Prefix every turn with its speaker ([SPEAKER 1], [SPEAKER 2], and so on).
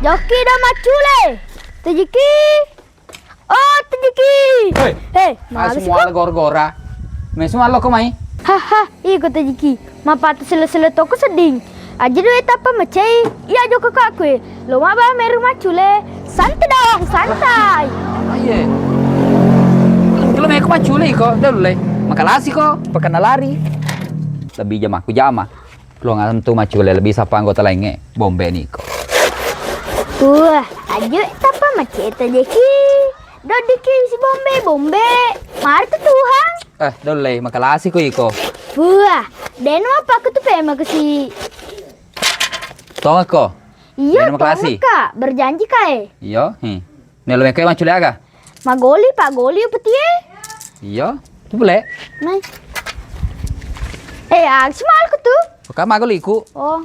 [SPEAKER 1] Joki dah macule. Tejiki. Oh, tejiki. Hei,
[SPEAKER 2] semua gor-gora. Semua lo kemai.
[SPEAKER 1] Haha, iko tejiki. Mapatu sele-sele toko seding. Aja duit apa macai. Iya jo kakak kue. Lo maba meru macule. Santai dong, santai.
[SPEAKER 2] Aye. Kalau mereka macule kok, dah lulai. Makalasi kok, pakai lari. Lebih jama. Kalau nggak tentu macule lebih siapa anggota lainnya. Bombe nih kok.
[SPEAKER 1] Wah, aja apa macai tejiki. Dodiki si bombe. Mari ke Tuhan.
[SPEAKER 2] Dah lulai. Makalasi kok iko.
[SPEAKER 1] Wah, deno apa aku tuh pema ke si.
[SPEAKER 2] Tong ko.
[SPEAKER 1] Iya, Kak. Berjanji kae.
[SPEAKER 2] Iya, Nelo mereka macule aga.
[SPEAKER 1] Magoli, Pak Goli petie.
[SPEAKER 2] Iya, tu boleh.
[SPEAKER 1] Nah. Semal ku tuh.
[SPEAKER 2] Bukan magoli ku.
[SPEAKER 1] Oh.